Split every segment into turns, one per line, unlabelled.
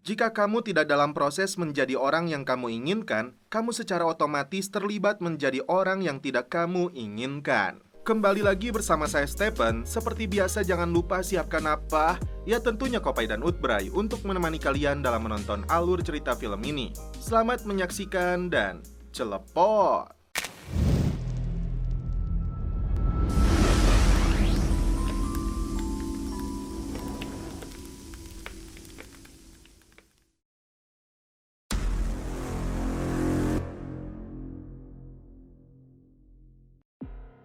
Jika kamu tidak dalam proses menjadi orang yang kamu inginkan, kamu secara otomatis terlibat menjadi orang yang tidak kamu inginkan. Kembali lagi bersama saya Stephen. Seperti biasa jangan lupa siapkan apa? Ya tentunya Kopai dan Utbray untuk menemani kalian dalam menonton alur cerita film ini. Selamat menyaksikan dan celepot!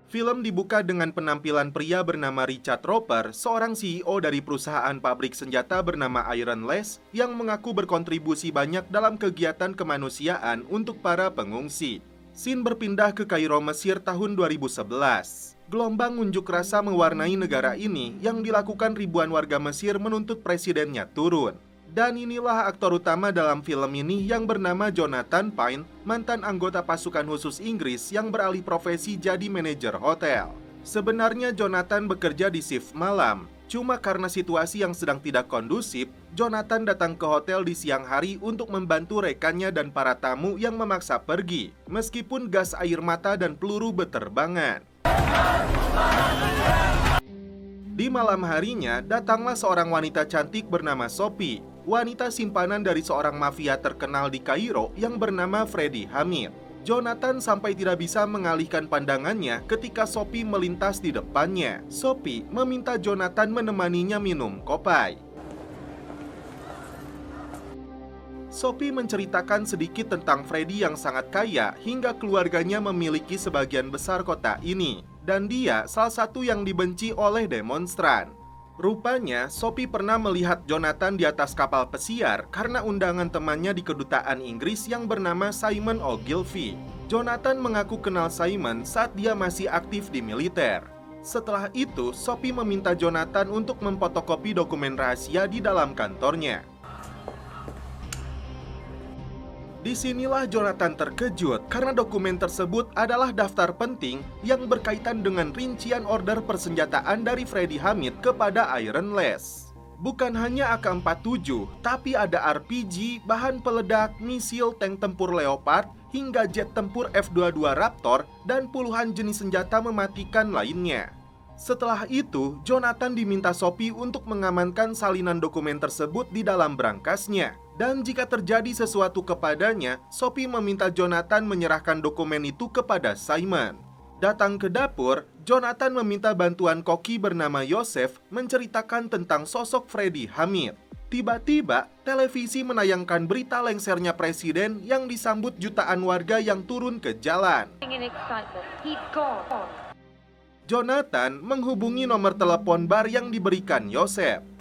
Film dibuka dengan penampilan pria bernama Richard Roper, seorang CEO dari perusahaan pabrik senjata bernama Iron Lace yang mengaku berkontribusi banyak dalam kegiatan kemanusiaan untuk para pengungsi. Scene berpindah ke Kairo, Mesir tahun 2011. Gelombang unjuk rasa mewarnai negara ini yang dilakukan ribuan warga Mesir menuntut presidennya turun. Dan inilah aktor utama dalam film ini yang bernama Jonathan Pine, mantan anggota pasukan khusus Inggris yang beralih profesi jadi manajer hotel. Sebenarnya Jonathan bekerja di shift malam, cuma karena situasi yang sedang tidak kondusif, Jonathan datang ke hotel di siang hari untuk membantu rekannya dan para tamu yang memaksa pergi, meskipun gas air mata dan peluru berterbangan. Di malam harinya, datanglah seorang wanita cantik bernama Sophie, wanita simpanan dari seorang mafia terkenal di Kairo yang bernama Freddie Hamid. Jonathan sampai tidak bisa mengalihkan pandangannya ketika Sophie melintas di depannya. Sophie meminta Jonathan menemaninya minum kopai. Sophie menceritakan sedikit tentang Freddie yang sangat kaya hingga keluarganya memiliki sebagian besar kota ini. Dan dia salah satu yang dibenci oleh demonstran. Rupanya, Sophie pernah melihat Jonathan di atas kapal pesiar karena undangan temannya di kedutaan Inggris yang bernama Simon Ogilvy. Jonathan mengaku kenal Simon saat dia masih aktif di militer. Setelah itu, Sophie meminta Jonathan untuk memfotokopi dokumen rahasia di dalam kantornya. Disinilah Jonathan terkejut karena dokumen tersebut adalah daftar penting yang berkaitan dengan rincian order persenjataan dari Freddie Hamid kepada Iron Lace. Bukan hanya AK-47, tapi ada RPG, bahan peledak, misil, tank tempur Leopard, hingga jet tempur F-22 Raptor, dan puluhan jenis senjata mematikan lainnya. Setelah itu, Jonathan diminta Sophie untuk mengamankan salinan dokumen tersebut di dalam berangkasnya. Dan jika terjadi sesuatu kepadanya, Sophie meminta Jonathan menyerahkan dokumen itu kepada Simon. Datang ke dapur, Jonathan meminta bantuan koki bernama Yosef menceritakan tentang sosok Freddie Hamid. Tiba-tiba, televisi menayangkan berita lengsernya presiden yang disambut jutaan warga yang turun ke jalan. Jonathan menghubungi nomor telepon bar yang diberikan Yosef.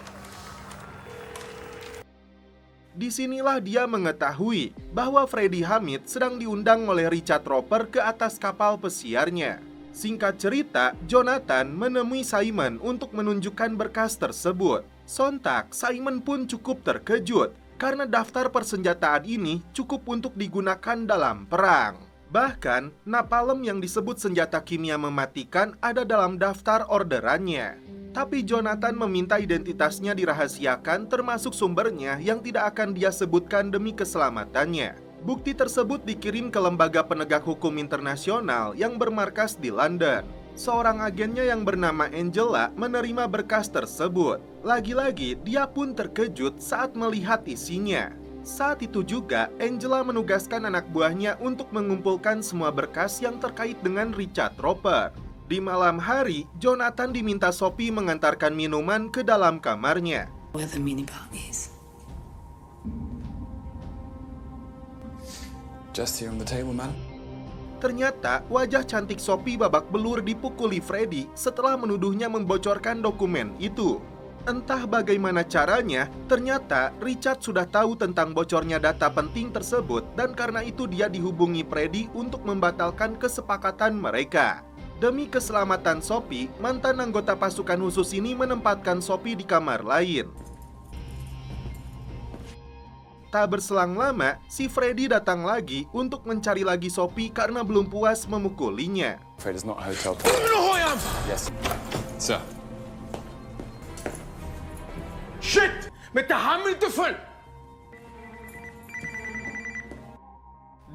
Disinilah dia mengetahui bahwa Freddie Hamid sedang diundang oleh Richard Roper ke atas kapal pesiarnya. Singkat cerita, Jonathan menemui Simon untuk menunjukkan berkas tersebut. Sontak, Simon pun cukup terkejut karena daftar persenjataan ini cukup untuk digunakan dalam perang. Bahkan, napalm yang disebut senjata kimia mematikan ada dalam daftar orderannya. Tapi Jonathan meminta identitasnya dirahasiakan termasuk sumbernya yang tidak akan dia sebutkan demi keselamatannya. Bukti tersebut dikirim ke lembaga penegak hukum internasional yang bermarkas di London. Seorang agennya yang bernama Angela menerima berkas tersebut. Lagi-lagi dia pun terkejut saat melihat isinya. Saat itu juga, Angela menugaskan anak buahnya untuk mengumpulkan semua berkas yang terkait dengan Richard Roper. Di malam hari, Jonathan diminta Sophie mengantarkan minuman ke dalam kamarnya.
Just here on the table, man.
Ternyata, wajah cantik Sophie babak belur dipukuli Freddie setelah menuduhnya membocorkan dokumen itu. Entah bagaimana caranya, ternyata Richard sudah tahu tentang bocornya data penting tersebut dan karena itu dia dihubungi Freddie untuk membatalkan kesepakatan mereka. Demi keselamatan Sophie, mantan anggota pasukan khusus ini menempatkan Sophie di kamar lain. Tak berselang lama, si Freddie datang lagi untuk mencari lagi Sophie karena belum puas memukulinya.
Afraid it's not a hotel.
You know who I am?
Yes, sir.
Shit! Met de hamer te vol!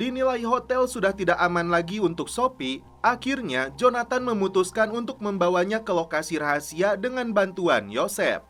Dinilai hotel sudah tidak aman lagi untuk Sophie, akhirnya Jonathan memutuskan untuk membawanya ke lokasi rahasia dengan bantuan Yosef.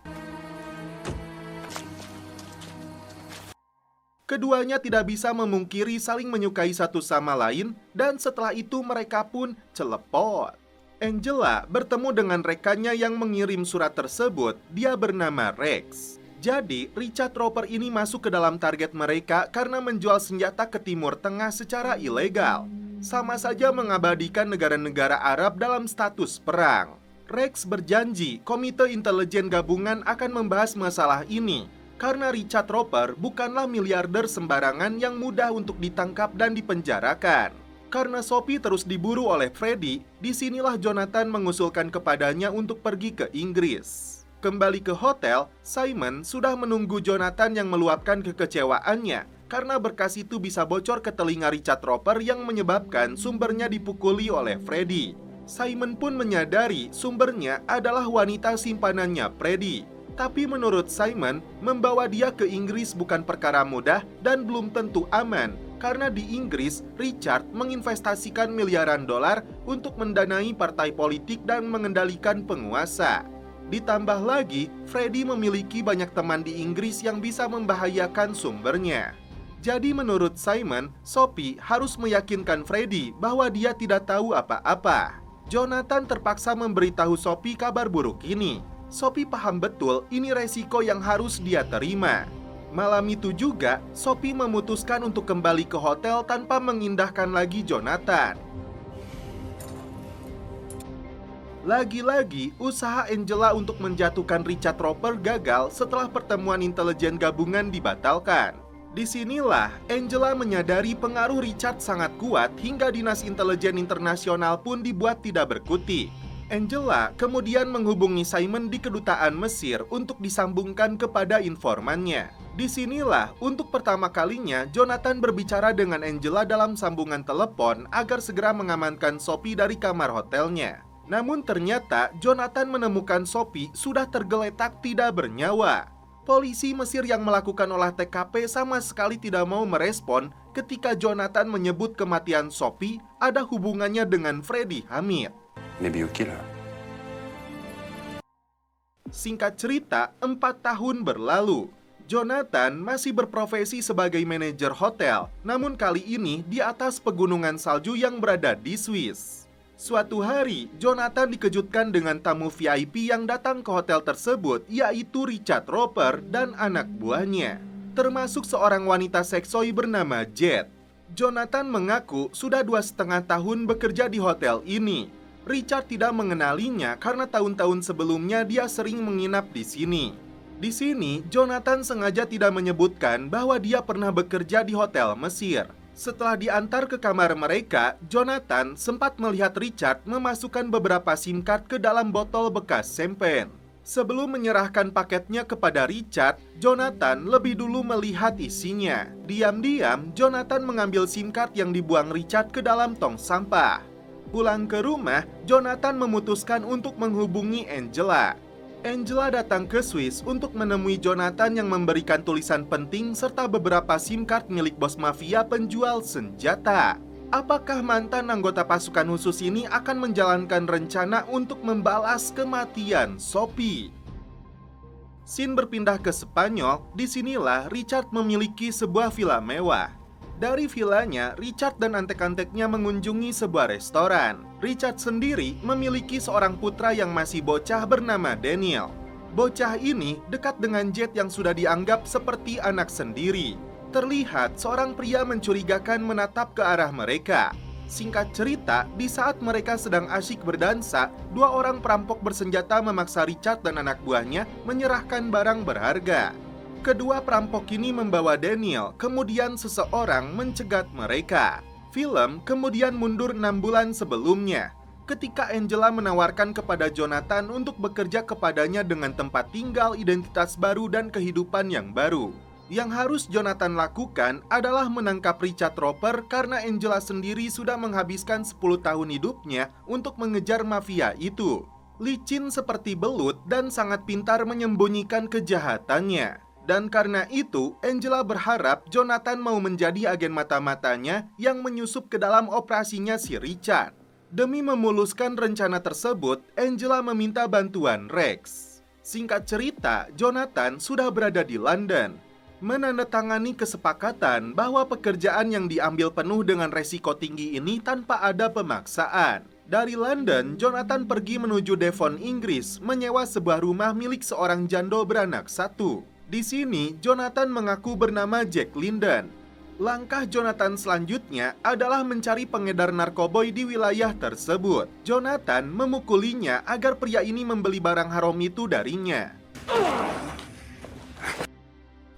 Keduanya tidak bisa memungkiri saling menyukai satu sama lain, dan setelah itu mereka pun celepot. Angela bertemu dengan rekannya yang mengirim surat tersebut. Dia bernama Rex. Jadi, Richard Roper ini masuk ke dalam target mereka karena menjual senjata ke Timur Tengah secara ilegal. Sama saja mengabadikan negara-negara Arab dalam status perang. Rex berjanji Komite Intelijen Gabungan akan membahas masalah ini, karena Richard Roper bukanlah miliarder sembarangan yang mudah untuk ditangkap dan dipenjarakan. Karena Sophie terus diburu oleh Freddy, disinilah Jonathan mengusulkan kepadanya untuk pergi ke Inggris. Kembali ke hotel, Simon sudah menunggu Jonathan yang meluapkan kekecewaannya karena berkas itu bisa bocor ke telinga Richard Roper yang menyebabkan sumbernya dipukuli oleh Freddy. Simon pun menyadari sumbernya adalah wanita simpanannya Freddy. Tapi menurut Simon, membawa dia ke Inggris bukan perkara mudah dan belum tentu aman, karena di Inggris, Richard menginvestasikan miliaran dolar untuk mendanai partai politik dan mengendalikan penguasa. Ditambah lagi, Freddy memiliki banyak teman di Inggris yang bisa membahayakan sumbernya. Jadi menurut Simon, Sophie harus meyakinkan Freddy bahwa dia tidak tahu apa-apa. Jonathan terpaksa memberitahu Sophie kabar buruk ini. Sophie paham betul ini resiko yang harus dia terima. Malam itu juga, Sophie memutuskan untuk kembali ke hotel tanpa mengindahkan lagi Jonathan. Lagi-lagi, usaha Angela untuk menjatuhkan Richard Roper gagal setelah pertemuan intelijen gabungan dibatalkan. Disinilah Angela menyadari pengaruh Richard sangat kuat hingga dinas intelijen internasional pun dibuat tidak berkutik. Angela kemudian menghubungi Simon di kedutaan Mesir untuk disambungkan kepada informannya. Disinilah untuk pertama kalinya Jonathan berbicara dengan Angela dalam sambungan telepon agar segera mengamankan Sophie dari kamar hotelnya. Namun ternyata Jonathan menemukan Sophie sudah tergeletak tidak bernyawa. Polisi Mesir yang melakukan olah TKP sama sekali tidak mau merespon ketika Jonathan menyebut kematian Sophie ada hubungannya dengan Freddy Hamid.
Maybe you kill her.
Singkat cerita, 4 tahun berlalu. Jonathan masih berprofesi sebagai manajer hotel, namun kali ini di atas pegunungan salju yang berada di Swiss. Suatu hari, Jonathan dikejutkan dengan tamu VIP yang datang ke hotel tersebut, yaitu Richard Roper dan anak buahnya, termasuk seorang wanita seksoi bernama Jet. Jonathan mengaku sudah 2,5 tahun bekerja di hotel ini. Richard tidak mengenalinya karena tahun-tahun sebelumnya dia sering menginap di sini. Di sini, Jonathan sengaja tidak menyebutkan bahwa dia pernah bekerja di hotel Mesir. Setelah diantar ke kamar mereka, Jonathan sempat melihat Richard memasukkan beberapa SIM card ke dalam botol bekas sempen. Sebelum menyerahkan paketnya kepada Richard, Jonathan lebih dulu melihat isinya. Diam-diam, Jonathan mengambil SIM card yang dibuang Richard ke dalam tong sampah. Pulang ke rumah, Jonathan memutuskan untuk menghubungi Angela. Angela datang ke Swiss untuk menemui Jonathan yang memberikan tulisan penting serta beberapa SIM card milik bos mafia penjual senjata. Apakah mantan anggota pasukan khusus ini akan menjalankan rencana untuk membalas kematian Sophie? Scene berpindah ke Spanyol. Disinilah Richard memiliki sebuah villa mewah. Dari villanya, Richard dan antek-anteknya mengunjungi sebuah restoran. Richard sendiri memiliki seorang putra yang masih bocah bernama Daniel. Bocah ini dekat dengan Jet yang sudah dianggap seperti anak sendiri. Terlihat seorang pria mencurigakan menatap ke arah mereka. Singkat cerita, di saat mereka sedang asyik berdansa, 2 orang perampok bersenjata memaksa Richard dan anak buahnya menyerahkan barang berharga. Kedua perampok ini membawa Daniel, kemudian seseorang mencegat mereka. Film kemudian mundur 6 bulan sebelumnya, ketika Angela menawarkan kepada Jonathan untuk bekerja kepadanya dengan tempat tinggal, identitas baru, dan kehidupan yang baru. Yang harus Jonathan lakukan adalah menangkap Richard Roper karena Angela sendiri sudah menghabiskan 10 tahun hidupnya untuk mengejar mafia itu. Licin seperti belut dan sangat pintar menyembunyikan kejahatannya. Dan karena itu, Angela berharap Jonathan mau menjadi agen mata-matanya yang menyusup ke dalam operasinya si Richard. Demi memuluskan rencana tersebut, Angela meminta bantuan Rex. Singkat cerita, Jonathan sudah berada di London, menandatangani kesepakatan bahwa pekerjaan yang diambil penuh dengan resiko tinggi ini tanpa ada pemaksaan. Dari London, Jonathan pergi menuju Devon, Inggris, menyewa sebuah rumah milik seorang janda beranak satu. Di sini, Jonathan mengaku bernama Jack Linden. Langkah Jonathan selanjutnya adalah mencari pengedar narkoboy di wilayah tersebut. Jonathan memukulinya agar pria ini membeli barang haram itu darinya.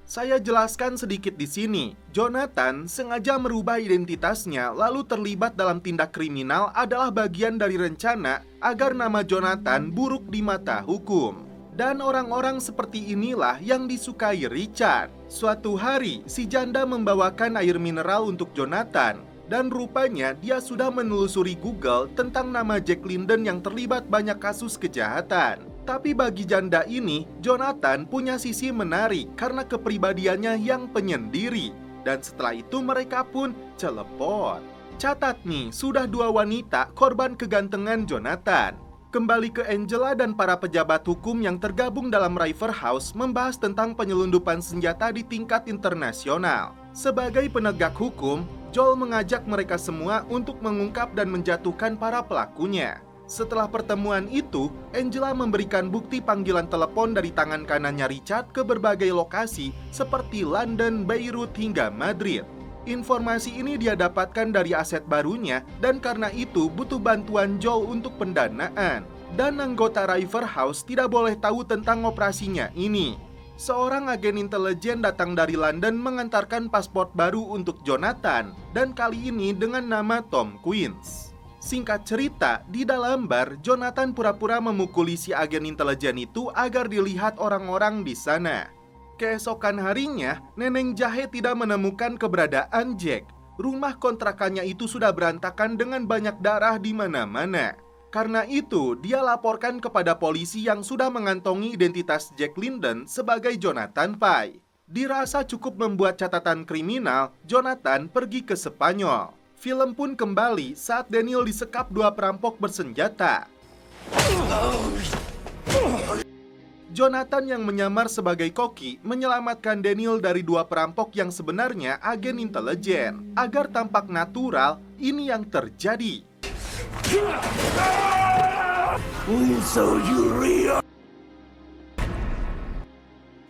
Saya jelaskan sedikit di sini. Jonathan sengaja merubah identitasnya lalu terlibat dalam tindak kriminal adalah bagian dari rencana agar nama Jonathan buruk di mata hukum. Dan orang-orang seperti inilah yang disukai Richard. Suatu hari, si janda membawakan air mineral untuk Jonathan. Dan rupanya dia sudah menelusuri Google tentang nama Jack Linden yang terlibat banyak kasus kejahatan. Tapi bagi janda ini, Jonathan punya sisi menarik karena kepribadiannya yang penyendiri. Dan setelah itu mereka pun celepot. Catat nih, sudah 2 wanita korban kegantengan Jonathan. Kembali ke Angela dan para pejabat hukum yang tergabung dalam River House membahas tentang penyelundupan senjata di tingkat internasional. Sebagai penegak hukum, Joel mengajak mereka semua untuk mengungkap dan menjatuhkan para pelakunya. Setelah pertemuan itu, Angela memberikan bukti panggilan telepon dari tangan kanannya Richard ke berbagai lokasi seperti London, Beirut, hingga Madrid. Informasi ini dia dapatkan dari aset barunya dan karena itu butuh bantuan Joel untuk pendanaan. Dan anggota River House tidak boleh tahu tentang operasinya ini. Seorang agen intelijen datang dari London mengantarkan paspor baru untuk Jonathan dan kali ini dengan nama Tom Quince. Singkat cerita, di dalam bar, Jonathan pura-pura memukuli si agen intelijen itu agar dilihat orang-orang di sana. Keesokan harinya, Neneng Jahe tidak menemukan keberadaan Jack. Rumah kontrakannya itu sudah berantakan dengan banyak darah di mana-mana. Karena itu, dia laporkan kepada polisi yang sudah mengantongi identitas Jack Linden sebagai Jonathan Pye. Dirasa cukup membuat catatan kriminal, Jonathan pergi ke Spanyol. Film pun kembali saat Daniel disekap 2 perampok bersenjata. Jonathan yang menyamar sebagai koki menyelamatkan Daniel dari 2 perampok yang sebenarnya agen intelijen. Agar tampak natural, ini yang terjadi.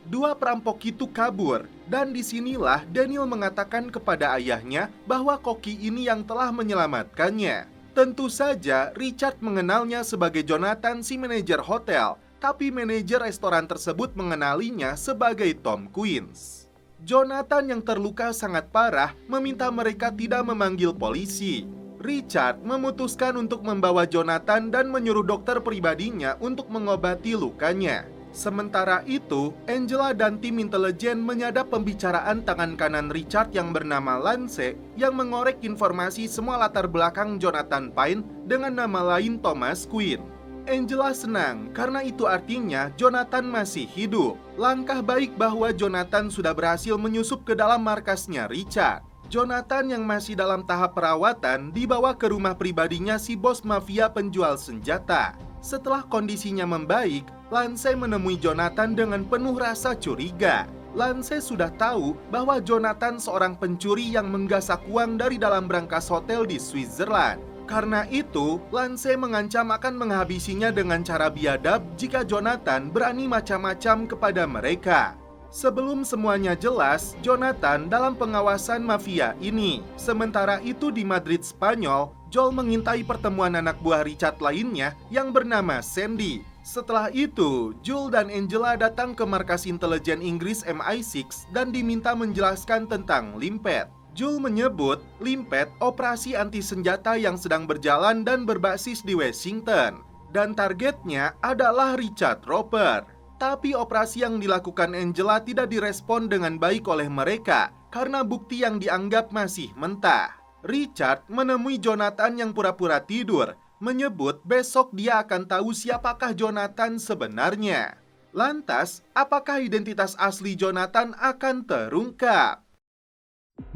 Dua perampok itu kabur, dan disinilah Daniel mengatakan kepada ayahnya bahwa koki ini yang telah menyelamatkannya. Tentu saja Richard mengenalnya sebagai Jonathan si manajer hotel, tapi manajer restoran tersebut mengenalinya sebagai Tom Quince. Jonathan yang terluka sangat parah meminta mereka tidak memanggil polisi. Richard memutuskan untuk membawa Jonathan dan menyuruh dokter pribadinya untuk mengobati lukanya. Sementara itu, Angela dan tim intelijen menyadap pembicaraan tangan kanan Richard yang bernama Lance yang mengorek informasi semua latar belakang Jonathan Pye dengan nama lain Thomas Quinn. Angela senang karena itu artinya Jonathan masih hidup. Langkah baik bahwa Jonathan sudah berhasil menyusup ke dalam markasnya Richard. Jonathan yang masih dalam tahap perawatan dibawa ke rumah pribadinya si bos mafia penjual senjata. Setelah kondisinya membaik, Lance menemui Jonathan dengan penuh rasa curiga. Lance sudah tahu bahwa Jonathan seorang pencuri yang menggasak uang dari dalam brankas hotel di Switzerland. Karena itu, Lance mengancam akan menghabisinya dengan cara biadab jika Jonathan berani macam-macam kepada mereka. Sebelum semuanya jelas, Jonathan dalam pengawasan mafia ini. Sementara itu di Madrid, Spanyol, Joel mengintai pertemuan anak buah Richard lainnya yang bernama Sandy. Setelah itu, Joel dan Angela datang ke markas intelijen Inggris MI6 dan diminta menjelaskan tentang Limpet. Joel menyebut Limpet operasi anti senjata yang sedang berjalan dan berbasis di Washington. Dan targetnya adalah Richard Roper. Tapi operasi yang dilakukan Angela tidak direspon dengan baik oleh mereka karena bukti yang dianggap masih mentah. Richard menemui Jonathan yang pura-pura tidur, menyebut besok dia akan tahu siapakah Jonathan sebenarnya. Lantas, apakah identitas asli Jonathan akan terungkap?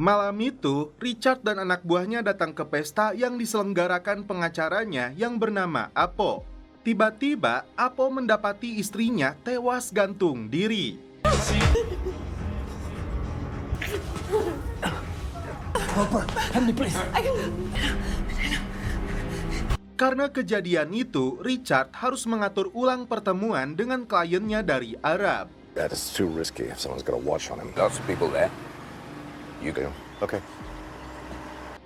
Malam itu, Richard dan anak buahnya datang ke pesta yang diselenggarakan pengacaranya yang bernama Apo. Tiba-tiba, Apo mendapati istrinya tewas gantung diri. Karena kejadian itu, Richard harus mengatur ulang pertemuan dengan kliennya dari Arab.
That is too risky if someone's got a watch on him.
Lots of people there.
You go. Okay.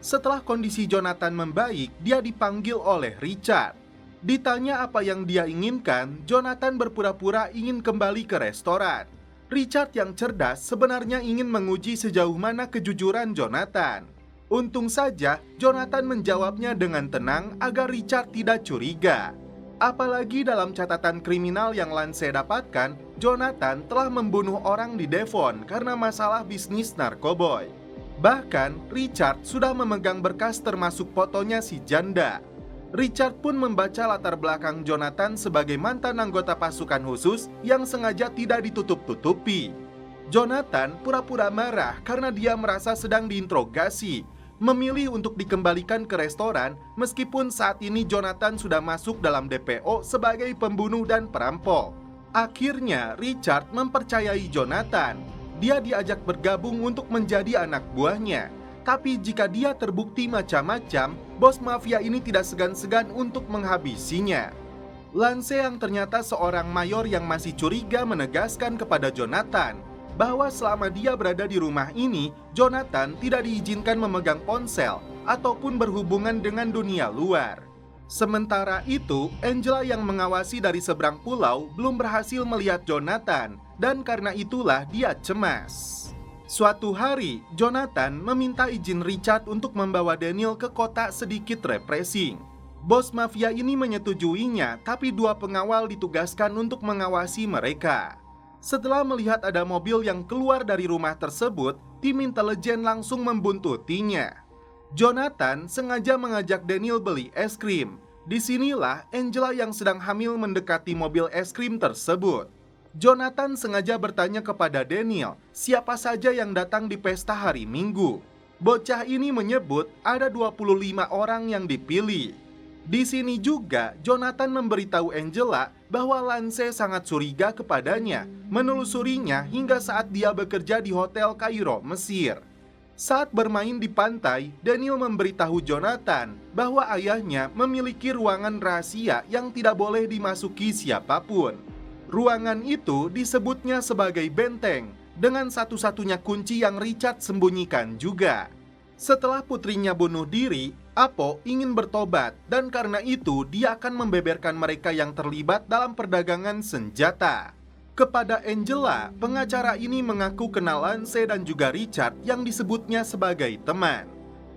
Setelah kondisi Jonathan membaik, dia dipanggil oleh Richard. Ditanya apa yang dia inginkan, Jonathan berpura-pura ingin kembali ke restoran. Richard yang cerdas sebenarnya ingin menguji sejauh mana kejujuran Jonathan. Untung saja, Jonathan menjawabnya dengan tenang agar Richard tidak curiga. Apalagi dalam catatan kriminal yang Lance dapatkan, Jonathan telah membunuh orang di Devon karena masalah bisnis narkoboy. Bahkan, Richard sudah memegang berkas termasuk fotonya si janda. Richard pun membaca latar belakang Jonathan sebagai mantan anggota pasukan khusus yang sengaja tidak ditutup-tutupi. Jonathan pura-pura marah karena dia merasa sedang diinterogasi, memilih untuk dikembalikan ke restoran meskipun saat ini Jonathan sudah masuk dalam DPO sebagai pembunuh dan perampok. Akhirnya, Richard mempercayai Jonathan. Dia diajak bergabung untuk menjadi anak buahnya. Tapi jika dia terbukti macam-macam, bos mafia ini tidak segan-segan untuk menghabisinya. Lance yang ternyata seorang mayor yang masih curiga menegaskan kepada Jonathan bahwa selama dia berada di rumah ini, Jonathan tidak diizinkan memegang ponsel ataupun berhubungan dengan dunia luar. Sementara itu, Angela yang mengawasi dari seberang pulau belum berhasil melihat Jonathan, dan karena itulah dia cemas. Suatu hari, Jonathan meminta izin Richard untuk membawa Daniel ke kota sedikit refreshing. Bos mafia ini menyetujuinya, tapi dua pengawal ditugaskan untuk mengawasi mereka. Setelah melihat ada mobil yang keluar dari rumah tersebut, tim intelijen langsung membuntutinya. Jonathan sengaja mengajak Daniel beli es krim. Disinilah Angela yang sedang hamil mendekati mobil es krim tersebut. Jonathan sengaja bertanya kepada Daniel siapa saja yang datang di pesta hari Minggu. Bocah ini menyebut ada 25 orang yang dipilih. Di sini juga Jonathan memberitahu Angela bahwa Lance sangat curiga kepadanya, menelusurinya hingga saat dia bekerja di Hotel Kairo, Mesir. Saat bermain di pantai, Daniel memberitahu Jonathan bahwa ayahnya memiliki ruangan rahasia yang tidak boleh dimasuki siapapun. Ruangan itu disebutnya sebagai benteng, dengan satu-satunya kunci yang Richard sembunyikan juga. Setelah putrinya bunuh diri, Apo ingin bertobat, dan karena itu dia akan membeberkan mereka yang terlibat dalam perdagangan senjata. Kepada Angela, pengacara ini mengaku kenal Lance dan juga Richard yang disebutnya sebagai teman.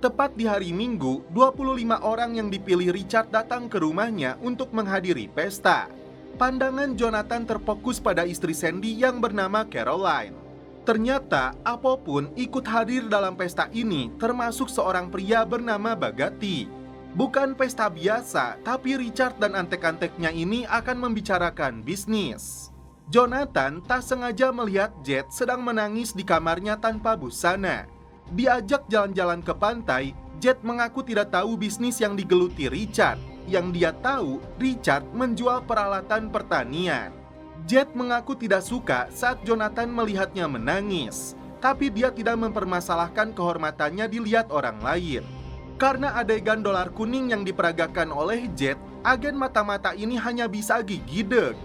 Tepat di hari Minggu, 25 orang yang dipilih Richard datang ke rumahnya untuk menghadiri pesta. Pandangan Jonathan terfokus pada istri Sandy yang bernama Caroline. Ternyata Apo pun ikut hadir dalam pesta ini, termasuk seorang pria bernama Bagati. Bukan pesta biasa, tapi Richard dan antek-anteknya ini akan membicarakan bisnis. Jonathan tak sengaja melihat Jet sedang menangis di kamarnya tanpa busana. Diajak jalan-jalan ke pantai, Jet mengaku tidak tahu bisnis yang digeluti Richard. Yang dia tahu, Richard menjual peralatan pertanian. Jet mengaku tidak suka saat Jonathan melihatnya menangis, tapi dia tidak mempermasalahkan kehormatannya dilihat orang lain. Karena adegan dolar kuning yang diperagakan oleh Jet, agen mata-mata ini hanya bisa gigideg.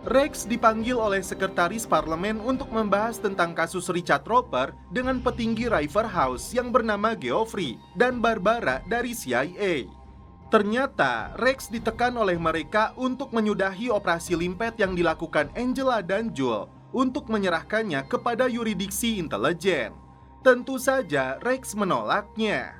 Rex dipanggil oleh sekretaris parlemen untuk membahas tentang kasus Richard Roper dengan petinggi River House yang bernama Geoffrey dan Barbara dari CIA. Ternyata Rex ditekan oleh mereka untuk menyudahi operasi limpet yang dilakukan Angela dan Joel untuk menyerahkannya kepada yuridiksi intelijen. Tentu saja Rex menolaknya.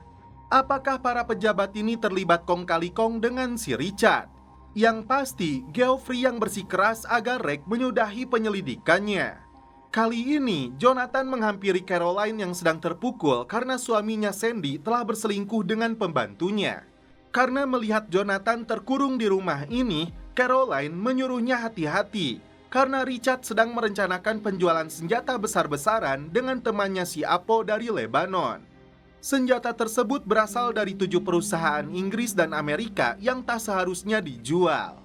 Apakah para pejabat ini terlibat kong kali kong dengan si Richard? Yang pasti Geoffrey yang bersikeras agar Rex menyudahi penyelidikannya. Kali ini Jonathan menghampiri Caroline yang sedang terpukul karena suaminya Sandy telah berselingkuh dengan pembantunya. Karena melihat Jonathan terkurung di rumah ini, Caroline menyuruhnya hati-hati karena Richard sedang merencanakan penjualan senjata besar-besaran dengan temannya si Apo dari Lebanon. Senjata tersebut berasal dari 7 perusahaan Inggris dan Amerika yang tak seharusnya dijual.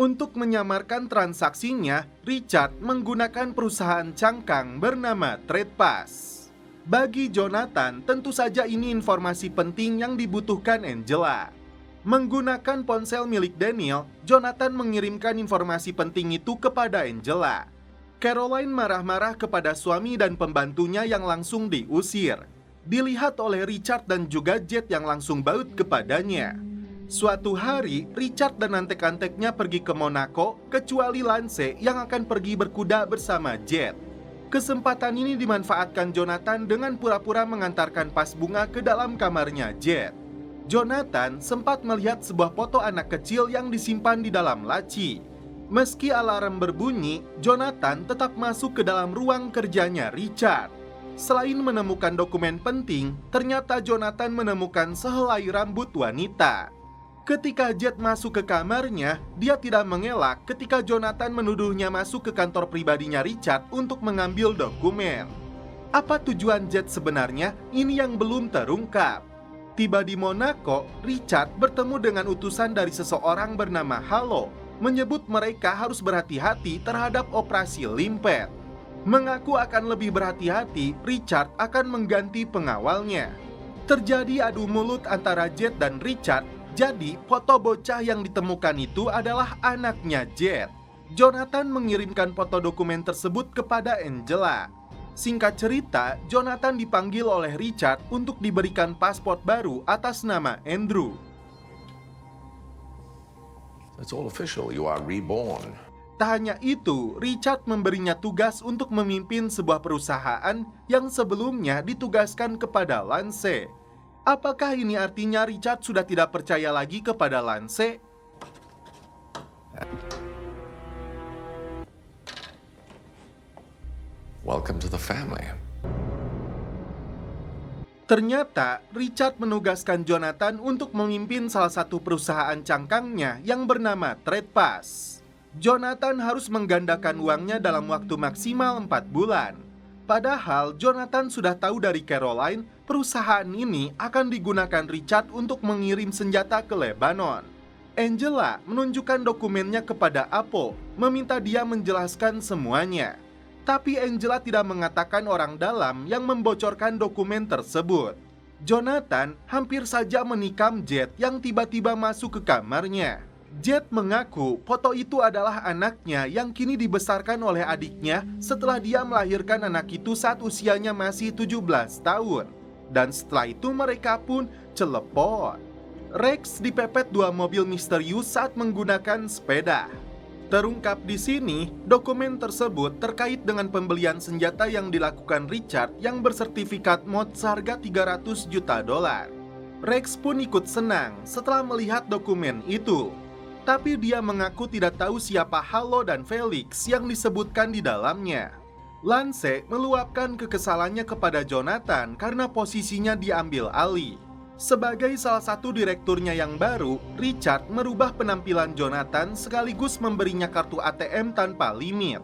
Untuk menyamarkan transaksinya, Richard menggunakan perusahaan cangkang bernama TradePass. Bagi Jonathan, tentu saja ini informasi penting yang dibutuhkan Angela. Menggunakan ponsel milik Daniel, Jonathan mengirimkan informasi penting itu kepada Angela. Caroline marah-marah kepada suami dan pembantunya yang langsung diusir. Dilihat oleh Richard dan juga Jet yang langsung baut kepadanya. Suatu hari, Richard dan antek-anteknya pergi ke Monaco, kecuali Lance yang akan pergi berkuda bersama Jet. Kesempatan ini dimanfaatkan Jonathan dengan pura-pura mengantarkan pas bunga ke dalam kamarnya Jet. Jonathan sempat melihat sebuah foto anak kecil yang disimpan di dalam laci. Meski alarm berbunyi, Jonathan tetap masuk ke dalam ruang kerjanya Richard. Selain menemukan dokumen penting, ternyata Jonathan menemukan sehelai rambut wanita. Ketika Jet masuk ke kamarnya, dia tidak mengelak ketika Jonathan menuduhnya masuk ke kantor pribadinya Richard untuk mengambil dokumen. Apa tujuan Jet sebenarnya? Ini yang belum terungkap. Tiba di Monaco, Richard bertemu dengan utusan dari seseorang bernama Halo, menyebut mereka harus berhati-hati terhadap operasi Limpet. Mengaku akan lebih berhati-hati, Richard akan mengganti pengawalnya. Terjadi adu mulut antara Jet dan Richard, jadi foto bocah yang ditemukan itu adalah anaknya Jet. Jonathan mengirimkan foto dokumen tersebut kepada Angela. Singkat cerita, Jonathan dipanggil oleh Richard untuk diberikan paspor baru atas nama Andrew.
It's all official. You are reborn.
Tak hanya itu, Richard memberinya tugas untuk memimpin sebuah perusahaan yang sebelumnya ditugaskan kepada Lance. Apakah ini artinya Richard sudah tidak percaya lagi kepada Lance?
Welcome to the family.
Ternyata, Richard menugaskan Jonathan untuk memimpin salah satu perusahaan cangkangnya yang bernama TradePass. Jonathan harus menggandakan uangnya dalam waktu maksimal 4 bulan. Padahal, Jonathan sudah tahu dari Caroline, perusahaan ini akan digunakan Richard untuk mengirim senjata ke Lebanon. Angela menunjukkan dokumennya kepada Apo, meminta dia menjelaskan semuanya. Tapi Angela tidak mengatakan orang dalam yang membocorkan dokumen tersebut. Jonathan hampir saja menikam Jet yang tiba-tiba masuk ke kamarnya. Jet mengaku foto itu adalah anaknya yang kini dibesarkan oleh adiknya setelah dia melahirkan anak itu saat usianya masih 17 tahun. Dan setelah itu mereka pun celepot. Rex dipepet 2 mobil misterius saat menggunakan sepeda. Terungkap di sini, dokumen tersebut terkait dengan pembelian senjata yang dilakukan Richard yang bersertifikat mod seharga 300 juta dolar. Rex pun ikut senang setelah melihat dokumen itu. Tapi dia mengaku tidak tahu siapa Halo dan Felix yang disebutkan di dalamnya. Lance meluapkan kekesalannya kepada Jonathan karena posisinya diambil alih. Sebagai salah satu direkturnya yang baru, Richard merubah penampilan Jonathan sekaligus memberinya kartu ATM tanpa limit.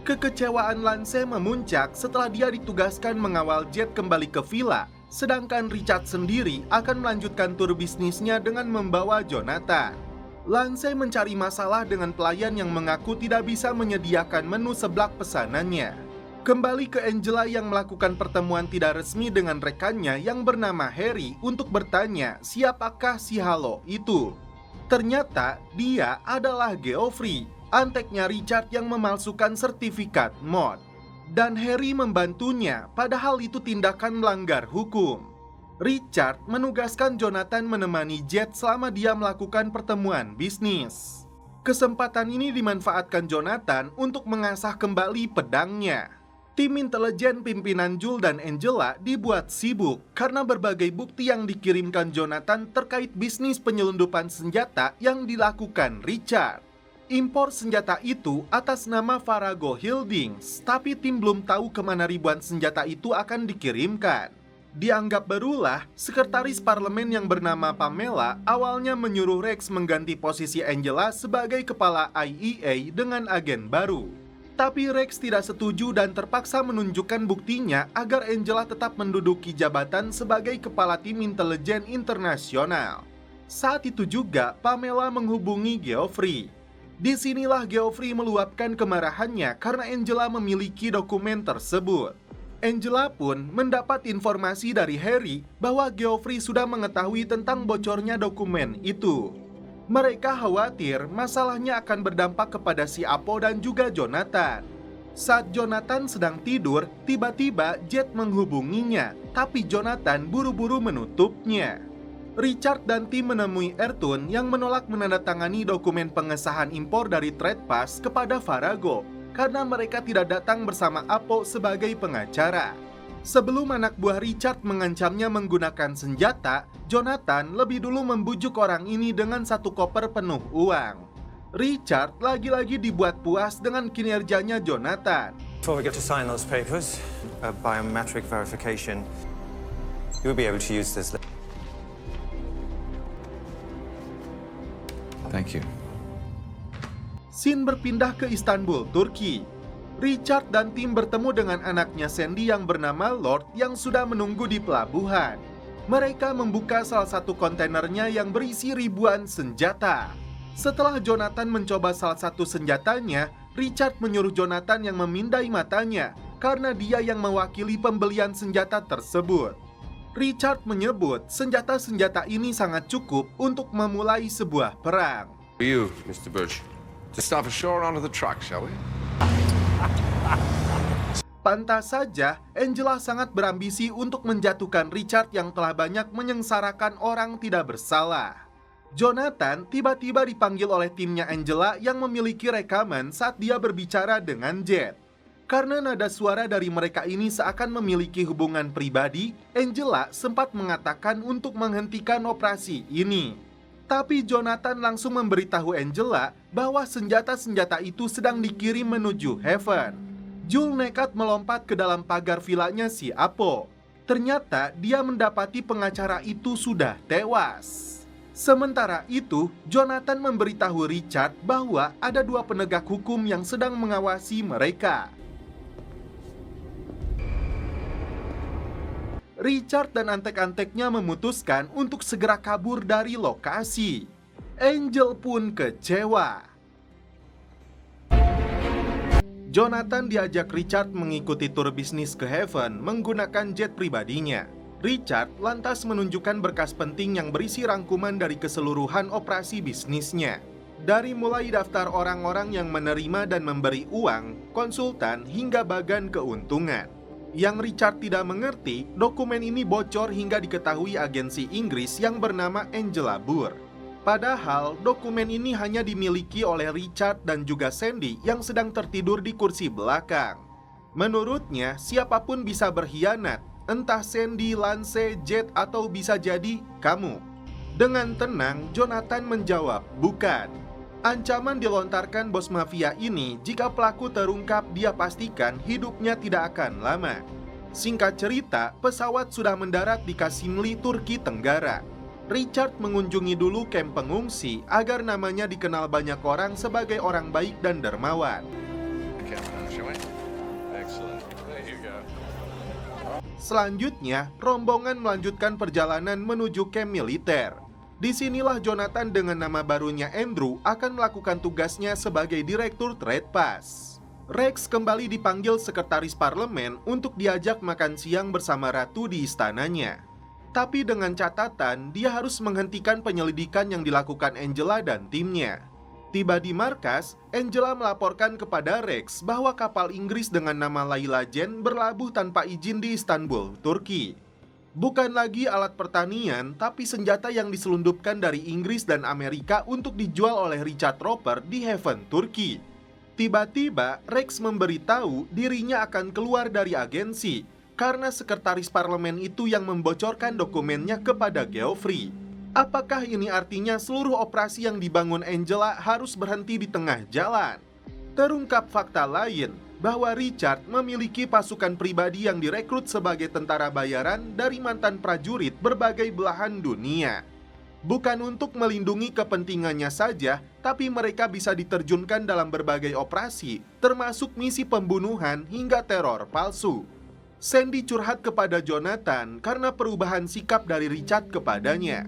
Kekecewaan Lance memuncak setelah dia ditugaskan mengawal Jet kembali ke villa, sedangkan Richard sendiri akan melanjutkan tur bisnisnya dengan membawa Jonathan. Lance mencari masalah dengan pelayan yang mengaku tidak bisa menyediakan menu seblak pesanannya. Kembali ke Angela yang melakukan pertemuan tidak resmi dengan rekannya yang bernama Harry untuk bertanya siapakah si Halo itu. Ternyata dia adalah Geoffrey, anteknya Richard yang memalsukan sertifikat mod. Dan Harry membantunya, padahal itu tindakan melanggar hukum. Richard menugaskan Jonathan menemani Jet selama dia melakukan pertemuan bisnis. Kesempatan ini dimanfaatkan Jonathan untuk mengasah kembali pedangnya. Tim intelijen pimpinan Jul dan Angela dibuat sibuk karena berbagai bukti yang dikirimkan Jonathan terkait bisnis penyelundupan senjata yang dilakukan Richard. Impor senjata itu atas nama Farago Holdings, tapi tim belum tahu kemana ribuan senjata itu akan dikirimkan. Dianggap berulah, sekretaris parlemen yang bernama Pamela awalnya menyuruh Rex mengganti posisi Angela sebagai kepala IEA dengan agen baru. Tapi Rex tidak setuju dan terpaksa menunjukkan buktinya agar Angela tetap menduduki jabatan sebagai kepala tim intelijen internasional. Saat itu juga Pamela menghubungi Geoffrey. Disinilah Geoffrey meluapkan kemarahannya karena Angela memiliki dokumen tersebut. Angela pun mendapat informasi dari Harry bahwa Geoffrey sudah mengetahui tentang bocornya dokumen itu. Mereka khawatir masalahnya akan berdampak kepada si Apo dan juga Jonathan. Saat Jonathan sedang tidur, tiba-tiba Jet menghubunginya, tapi Jonathan buru-buru menutupnya. Richard dan tim menemui Ertun yang menolak menandatangani dokumen pengesahan impor dari Trade Pass kepada Farago karena mereka tidak datang bersama Apo sebagai pengacara. Sebelum anak buah Richard mengancamnya menggunakan senjata, Jonathan lebih dulu membujuk orang ini dengan satu koper penuh uang. Richard lagi-lagi dibuat puas dengan kinerjanya Jonathan.
Before we get to sign those papers, biometric verification, you'll be able to use this.
Thank you.
Scene berpindah ke Istanbul, Turki. Richard dan tim bertemu dengan anaknya Sandy yang bernama Lord yang sudah menunggu di pelabuhan. Mereka membuka salah satu kontainernya yang berisi ribuan senjata. Setelah Jonathan mencoba salah satu senjatanya, Richard menyuruh Jonathan yang memindai matanya karena dia yang mewakili pembelian senjata tersebut. Richard menyebut senjata-senjata ini sangat cukup untuk memulai sebuah perang.
You, Mr. Birch. Just stop ashore onto the truck, shall we?
Pantas saja, Angela sangat berambisi untuk menjatuhkan Richard yang telah banyak menyengsarakan orang tidak bersalah. Jonathan tiba-tiba dipanggil oleh timnya Angela yang memiliki rekaman saat dia berbicara dengan Jet. Karena nada suara dari mereka ini seakan memiliki hubungan pribadi, Angela sempat mengatakan untuk menghentikan operasi ini. Tapi Jonathan langsung memberitahu Angela bahwa senjata-senjata itu sedang dikirim menuju Heaven. Jul nekat melompat ke dalam pagar vilanya si Apo. Ternyata dia mendapati pengacara itu sudah tewas. Sementara itu, Jonathan memberitahu Richard bahwa ada dua penegak hukum yang sedang mengawasi mereka. Richard dan antek-anteknya memutuskan untuk segera kabur dari lokasi. Angel pun kecewa. Jonathan diajak Richard mengikuti tur bisnis ke Heaven menggunakan jet pribadinya. Richard lantas menunjukkan berkas penting yang berisi rangkuman dari keseluruhan operasi bisnisnya. Dari mulai daftar orang-orang yang menerima dan memberi uang, konsultan, hingga bagan keuntungan. Yang Richard tidak mengerti, dokumen ini bocor hingga diketahui agensi Inggris yang bernama Angela Burr. Padahal dokumen ini hanya dimiliki oleh Richard dan juga Sandy yang sedang tertidur di kursi belakang. Menurutnya, siapapun bisa berkhianat, entah Sandy, Lance, Jet, atau bisa jadi kamu. Dengan tenang, Jonathan menjawab, bukan. Ancaman dilontarkan bos mafia ini, jika pelaku terungkap dia pastikan hidupnya tidak akan lama. Singkat cerita, pesawat sudah mendarat di Kasimli, Turki Tenggara. Richard mengunjungi dulu kamp pengungsi agar namanya dikenal banyak orang sebagai orang baik dan dermawan. Selanjutnya, rombongan melanjutkan perjalanan menuju kamp militer. Disinilah Jonathan dengan nama barunya Andrew akan melakukan tugasnya sebagai direktur Trade Pass. Rex kembali dipanggil sekretaris parlemen untuk diajak makan siang bersama ratu di istananya. Tapi dengan catatan, dia harus menghentikan penyelidikan yang dilakukan Angela dan timnya. Tiba di markas, Angela melaporkan kepada Rex bahwa kapal Inggris dengan nama Layla Jen berlabuh tanpa izin di Istanbul, Turki. Bukan lagi alat pertanian, tapi senjata yang diselundupkan dari Inggris dan Amerika untuk dijual oleh Richard Roper di Heaven, Turki. Tiba-tiba, Rex memberitahu dirinya akan keluar dari agensi karena sekretaris parlemen itu yang membocorkan dokumennya kepada Geoffrey. Apakah ini artinya seluruh operasi yang dibangun Angela harus berhenti di tengah jalan? Terungkap fakta lain bahwa Richard memiliki pasukan pribadi yang direkrut sebagai tentara bayaran dari mantan prajurit berbagai belahan dunia. Bukan untuk melindungi kepentingannya saja, tapi mereka bisa diterjunkan dalam berbagai operasi, termasuk misi pembunuhan hingga teror palsu. Sandy curhat kepada Jonathan karena perubahan sikap dari Richard kepadanya.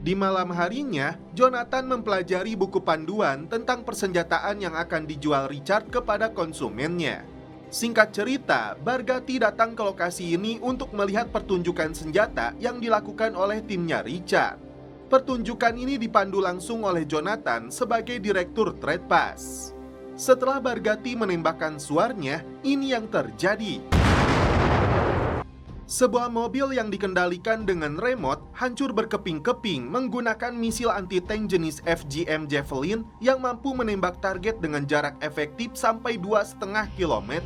Di malam harinya, Jonathan mempelajari buku panduan tentang persenjataan yang akan dijual Richard kepada konsumennya. Singkat cerita, Barghati datang ke lokasi ini untuk melihat pertunjukan senjata yang dilakukan oleh timnya Richard. Pertunjukan ini dipandu langsung oleh Jonathan sebagai direktur Trade Pass. Setelah Barghati menembakkan suarnya, ini yang terjadi. Sebuah mobil yang dikendalikan dengan remote hancur berkeping-keping menggunakan misil anti-tank jenis FGM Javelin yang mampu menembak target dengan jarak efektif sampai 2,5 km.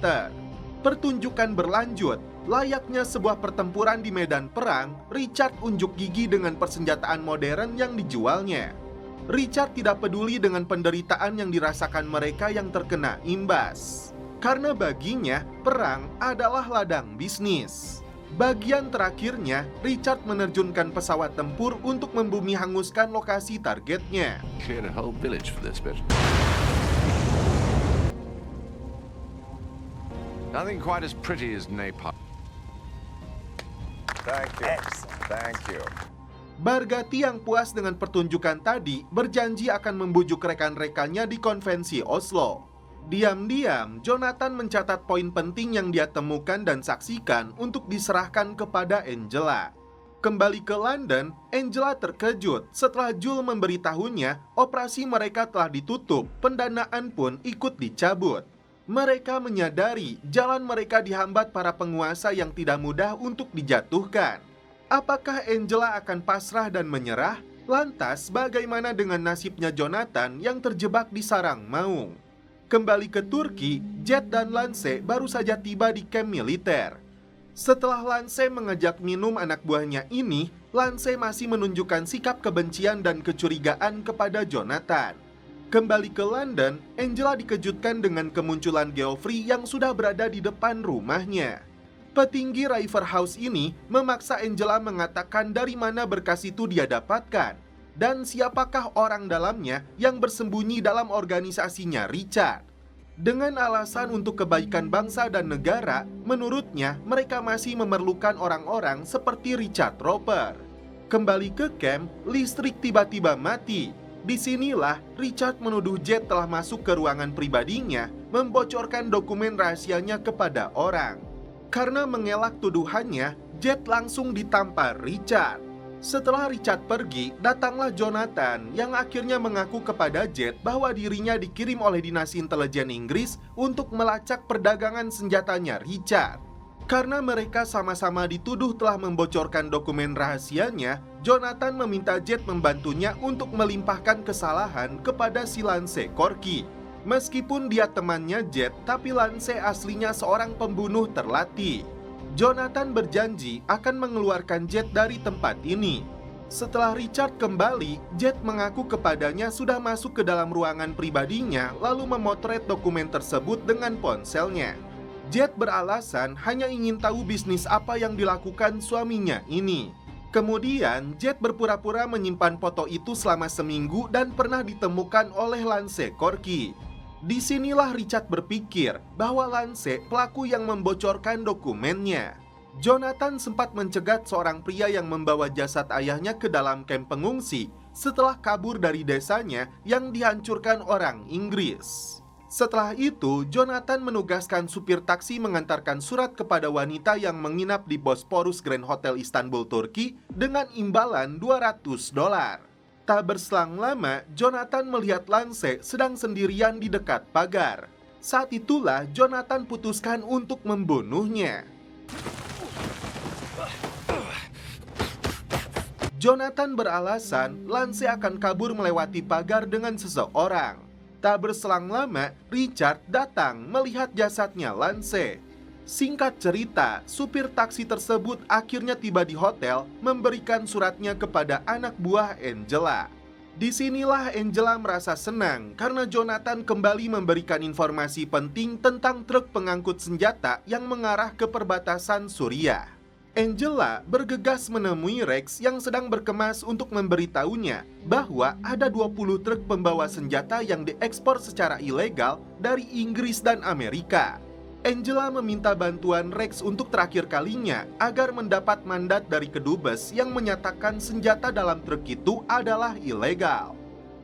Pertunjukan berlanjut, layaknya sebuah pertempuran di medan perang, Richard unjuk gigi dengan persenjataan modern yang dijualnya. Richard tidak peduli dengan penderitaan yang dirasakan mereka yang terkena imbas. Karena baginya, perang adalah ladang bisnis. Bagian terakhirnya, Richard menerjunkan pesawat tempur untuk membumi hanguskan lokasi targetnya.
Cleared a whole village for this bit. Nothing quite as pretty as napalm.
Thank you. Thank you.
Barghati yang puas dengan pertunjukan tadi berjanji akan membujuk rekan-rekannya di konvensi Oslo. Diam-diam, Jonathan mencatat poin penting yang dia temukan dan saksikan untuk diserahkan kepada Angela. Kembali ke London, Angela terkejut setelah Jules memberitahunya operasi mereka telah ditutup, pendanaan pun ikut dicabut. Mereka menyadari jalan mereka dihambat para penguasa yang tidak mudah untuk dijatuhkan. Apakah Angela akan pasrah dan menyerah? Lantas, bagaimana dengan nasibnya Jonathan yang terjebak di sarang maung? Kembali ke Turki, Jet dan Lance baru saja tiba di kamp militer. Setelah Lance mengajak minum anak buahnya ini, Lance masih menunjukkan sikap kebencian dan kecurigaan kepada Jonathan. Kembali ke London, Angela dikejutkan dengan kemunculan Geoffrey yang sudah berada di depan rumahnya. Petinggi Riverhouse ini memaksa Angela mengatakan dari mana berkas itu dia dapatkan. Dan siapakah orang dalamnya yang bersembunyi dalam organisasinya Richard. Dengan alasan untuk kebaikan bangsa dan negara, menurutnya mereka masih memerlukan orang-orang seperti Richard Roper. Kembali ke camp, listrik tiba-tiba mati. Disinilah Richard menuduh Jet telah masuk ke ruangan pribadinya, membocorkan dokumen rahasianya kepada orang. Karena mengelak tuduhannya, Jet langsung ditampar Richard. Setelah Richard pergi, datanglah Jonathan yang akhirnya mengaku kepada Jet bahwa dirinya dikirim oleh dinas intelijen Inggris untuk melacak perdagangan senjatanya Richard. Karena mereka sama-sama dituduh telah membocorkan dokumen rahasianya, Jonathan meminta Jet membantunya untuk melimpahkan kesalahan kepada si Lance Corky. Meskipun dia temannya Jet, tapi Lance aslinya seorang pembunuh terlatih. Jonathan berjanji akan mengeluarkan Jet dari tempat ini. Setelah Richard kembali, Jet mengaku kepadanya sudah masuk ke dalam ruangan pribadinya lalu memotret dokumen tersebut dengan ponselnya. Jet beralasan hanya ingin tahu bisnis apa yang dilakukan suaminya ini. Kemudian, Jet berpura-pura menyimpan foto itu selama seminggu dan pernah ditemukan oleh Lance Corky. Disinilah Richard berpikir bahwa Lance pelaku yang membocorkan dokumennya. Jonathan sempat mencegat seorang pria yang membawa jasad ayahnya ke dalam kamp pengungsi setelah kabur dari desanya yang dihancurkan orang Inggris. Setelah itu, Jonathan menugaskan supir taksi mengantarkan surat kepada wanita yang menginap di Bosporus Grand Hotel Istanbul, Turki dengan imbalan $200. Tak berselang lama, Jonathan melihat Lance sedang sendirian di dekat pagar. Saat itulah Jonathan putuskan untuk membunuhnya. Jonathan beralasan Lance akan kabur melewati pagar dengan seseorang. Tak berselang lama, Richard datang melihat jasadnya Lance. Singkat cerita, supir taksi tersebut akhirnya tiba di hotel memberikan suratnya kepada anak buah Angela. Disinilah Angela merasa senang karena Jonathan kembali memberikan informasi penting tentang truk pengangkut senjata yang mengarah ke perbatasan Suriah. Angela bergegas menemui Rex yang sedang berkemas untuk memberitahunya bahwa ada 20 truk pembawa senjata yang diekspor secara ilegal dari Inggris dan Amerika. Angela meminta bantuan Rex untuk terakhir kalinya agar mendapat mandat dari kedubes yang menyatakan senjata dalam truk itu adalah ilegal.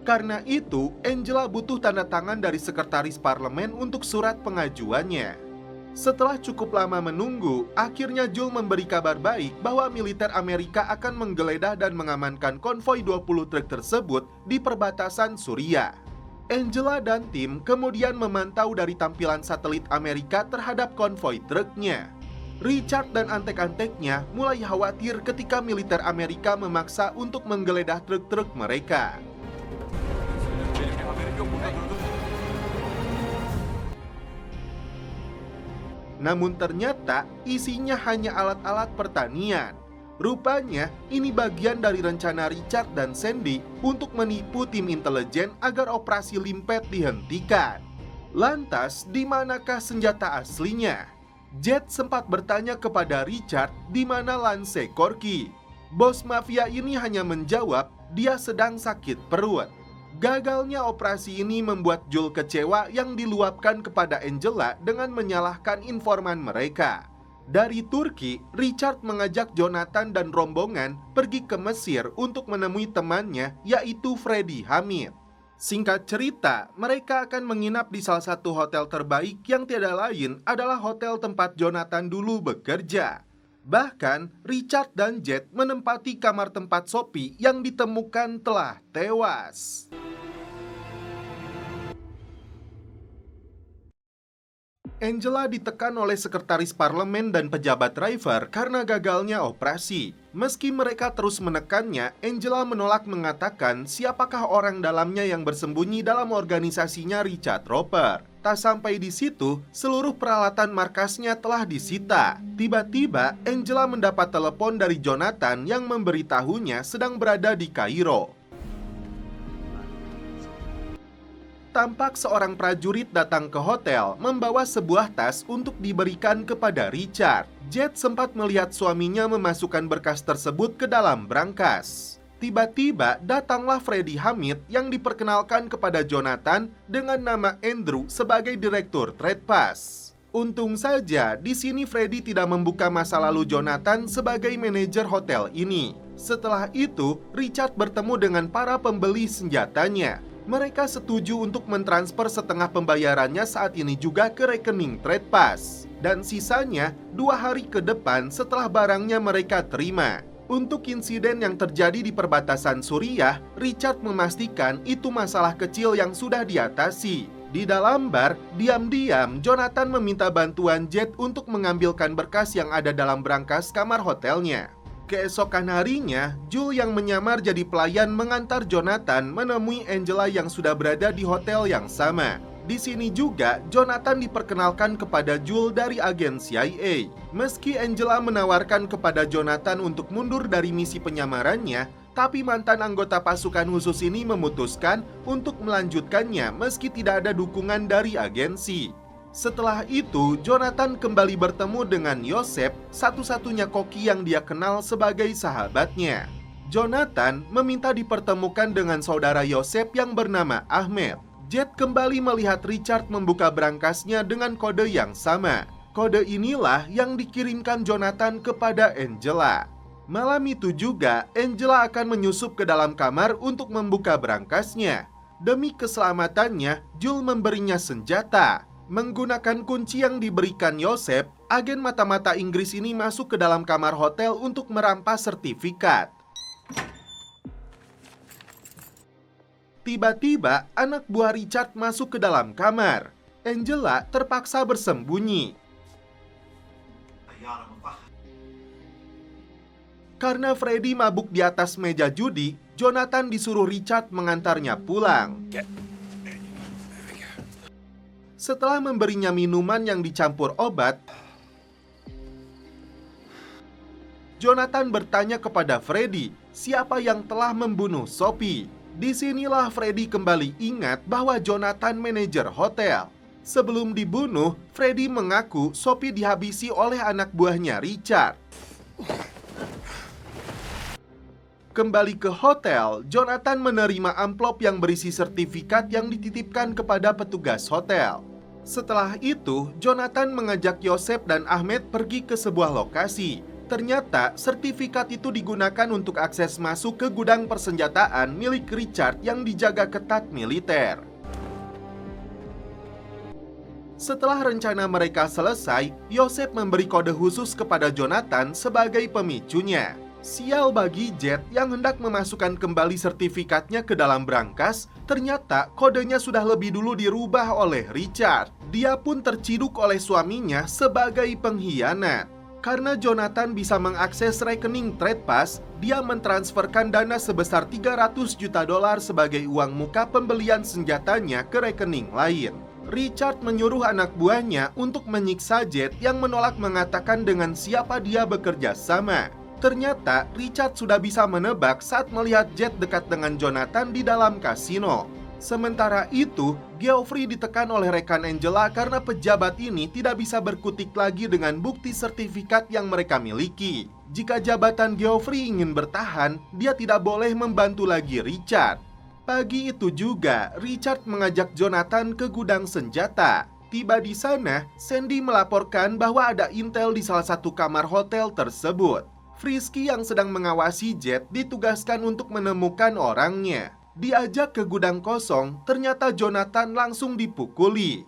Karena itu, Angela butuh tanda tangan dari sekretaris parlemen untuk surat pengajuannya. Setelah cukup lama menunggu, akhirnya Jules memberi kabar baik bahwa militer Amerika akan menggeledah dan mengamankan konvoi 20 truk tersebut di perbatasan Suriah. Angela dan tim kemudian memantau dari tampilan satelit Amerika terhadap konvoi truknya. Richard dan antek-anteknya mulai khawatir ketika militer Amerika memaksa untuk menggeledah truk-truk mereka. Namun ternyata isinya hanya alat-alat pertanian. Rupanya ini bagian dari rencana Richard dan Sandy untuk menipu tim intelijen agar operasi Limpet dihentikan. Lantas, di manakah senjata aslinya? Jet sempat bertanya kepada Richard di mana Lance Corky. Bos mafia ini hanya menjawab dia sedang sakit perut. Gagalnya operasi ini membuat Jules kecewa yang diluapkan kepada Angela dengan menyalahkan informan mereka. Dari Turki, Richard mengajak Jonathan dan rombongan pergi ke Mesir untuk menemui temannya, yaitu Freddie Hamid. Singkat cerita, mereka akan menginap di salah satu hotel terbaik yang tiada lain adalah hotel tempat Jonathan dulu bekerja. Bahkan, Richard dan Jet menempati kamar tempat Sophie yang ditemukan telah tewas. Angela ditekan oleh sekretaris parlemen dan pejabat driver karena gagalnya operasi. Meski mereka terus menekannya, Angela menolak mengatakan siapakah orang dalamnya yang bersembunyi dalam organisasinya Richard Roper. Tak sampai di situ, seluruh peralatan markasnya telah disita. Tiba-tiba, Angela mendapat telepon dari Jonathan yang memberitahunya sedang berada di Kairo. Tampak seorang prajurit datang ke hotel membawa sebuah tas untuk diberikan kepada Richard. Jet sempat melihat suaminya memasukkan berkas tersebut ke dalam brankas. Tiba-tiba datanglah Freddie Hamid yang diperkenalkan kepada Jonathan dengan nama Andrew sebagai direktur Trade Pass. Untung saja di sini Freddie tidak membuka masa lalu Jonathan sebagai manajer hotel ini. Setelah itu, Richard bertemu dengan para pembeli senjatanya. Mereka setuju untuk mentransfer setengah pembayarannya saat ini juga ke rekening Trade Pass. Dan sisanya 2 hari ke depan setelah barangnya mereka terima. Untuk insiden yang terjadi di perbatasan Suriah, Richard memastikan itu masalah kecil yang sudah diatasi. Di dalam bar, diam-diam Jonathan meminta bantuan Jet untuk mengambilkan berkas yang ada dalam brankas kamar hotelnya. Keesokan harinya, Jules yang menyamar jadi pelayan mengantar Jonathan menemui Angela yang sudah berada di hotel yang sama. Di sini juga, Jonathan diperkenalkan kepada Jules dari agen CIA. Meski Angela menawarkan kepada Jonathan untuk mundur dari misi penyamarannya, tapi mantan anggota pasukan khusus ini memutuskan untuk melanjutkannya meski tidak ada dukungan dari agensi. Setelah itu, Jonathan kembali bertemu dengan Yosef, satu-satunya koki yang dia kenal sebagai sahabatnya. Jonathan meminta dipertemukan dengan saudara Yosef yang bernama Ahmed. Jet kembali melihat Richard membuka brankasnya dengan kode yang sama. Kode inilah yang dikirimkan Jonathan kepada Angela. Malam itu juga, Angela akan menyusup ke dalam kamar untuk membuka brankasnya. Demi keselamatannya, Jules memberinya senjata. Menggunakan kunci yang diberikan Yosef, agen mata-mata Inggris ini masuk ke dalam kamar hotel untuk merampas sertifikat. Tiba-tiba, anak buah Richard masuk ke dalam kamar. Angela terpaksa bersembunyi. Karena Freddie mabuk di atas meja judi, Jonathan disuruh Richard mengantarnya pulang. Setelah memberinya minuman yang dicampur obat, Jonathan bertanya kepada Freddie siapa yang telah membunuh Sophie. Disinilah Freddie kembali ingat bahwa Jonathan manajer hotel. Sebelum dibunuh, Freddie mengaku Sophie dihabisi oleh anak buahnya Richard. Kembali ke hotel, Jonathan menerima amplop yang berisi sertifikat yang dititipkan kepada petugas hotel. Setelah itu, Jonathan mengajak Yosef dan Ahmed pergi ke sebuah lokasi. Ternyata, sertifikat itu digunakan untuk akses masuk ke gudang persenjataan milik Richard yang dijaga ketat militer. Setelah rencana mereka selesai, Yosef memberi kode khusus kepada Jonathan sebagai pemicunya. Sial bagi Jet yang hendak memasukkan kembali sertifikatnya ke dalam brankas, ternyata kodenya sudah lebih dulu dirubah oleh Richard. Dia pun terciduk oleh suaminya sebagai pengkhianat. Karena Jonathan bisa mengakses rekening TradePass, dia mentransferkan dana sebesar 300 juta dolar sebagai uang muka pembelian senjatanya ke rekening lain. Richard menyuruh anak buahnya untuk menyiksa Jet yang menolak mengatakan dengan siapa dia bekerja sama. Ternyata Richard sudah bisa menebak saat melihat Jet dekat dengan Jonathan di dalam kasino. Sementara itu, Geoffrey ditekan oleh rekan Angela karena pejabat ini tidak bisa berkutik lagi dengan bukti sertifikat yang mereka miliki. Jika jabatan Geoffrey ingin bertahan, dia tidak boleh membantu lagi Richard. Pagi itu juga, Richard mengajak Jonathan ke gudang senjata. Tiba di sana, Sandy melaporkan bahwa ada intel di salah satu kamar hotel tersebut. Frisky yang sedang mengawasi Jet ditugaskan untuk menemukan orangnya. Diajak ke gudang kosong, ternyata Jonathan langsung dipukuli.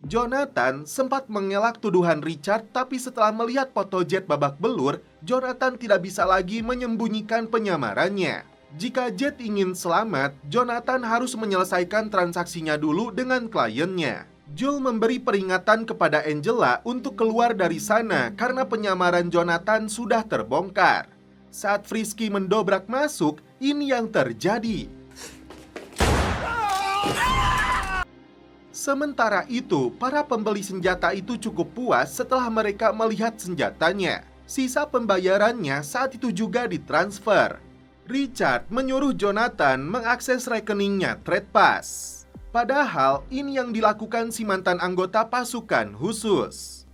Jonathan sempat mengelak tuduhan Richard, tapi setelah melihat foto Jet babak belur, Jonathan tidak bisa lagi menyembunyikan penyamarannya. Jika Jet ingin selamat, Jonathan harus menyelesaikan transaksinya dulu dengan kliennya. Joel memberi peringatan kepada Angela untuk keluar dari sana karena penyamaran Jonathan sudah terbongkar. Saat Frisky mendobrak masuk, ini yang terjadi. Sementara itu, para pembeli senjata itu cukup puas setelah mereka melihat senjatanya. Sisa pembayarannya saat itu juga ditransfer. Richard menyuruh Jonathan mengakses rekeningnya TradePass. Padahal ini yang dilakukan si mantan anggota pasukan khusus.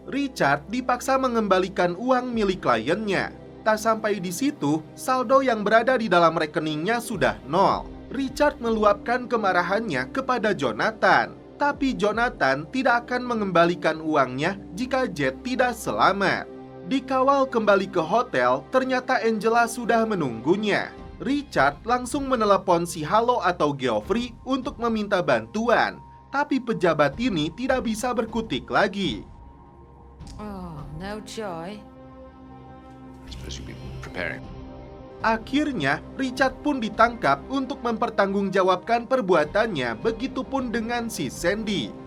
Richard dipaksa mengembalikan uang milik kliennya. Tak sampai di situ, saldo yang berada di dalam rekeningnya sudah nol. Richard meluapkan kemarahannya kepada Jonathan. Tapi Jonathan tidak akan mengembalikan uangnya jika Jet tidak selamat. Dikawal kembali ke hotel, ternyata Angela sudah menunggunya. Richard langsung menelepon si Halo atau Geoffrey untuk meminta bantuan. Tapi pejabat ini tidak bisa berkutik lagi.
Oh, no joy.
Suppose you'll be preparing.
Akhirnya, Richard pun ditangkap untuk mempertanggungjawabkan perbuatannya, begitupun dengan si Sandy.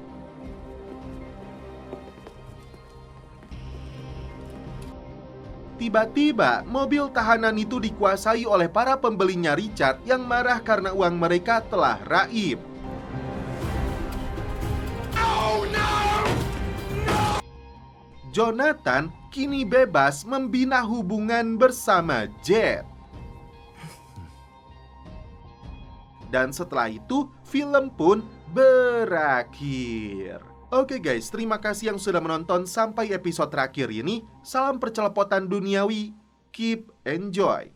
Tiba-tiba, mobil tahanan itu dikuasai oleh para pembelinya Richard yang marah karena uang mereka telah raib. Jonathan kini bebas membina hubungan bersama Jet. Dan setelah itu, film pun berakhir. Oke guys, terima kasih yang sudah menonton sampai episode terakhir ini. Salam percelepotan duniawi. Keep enjoy.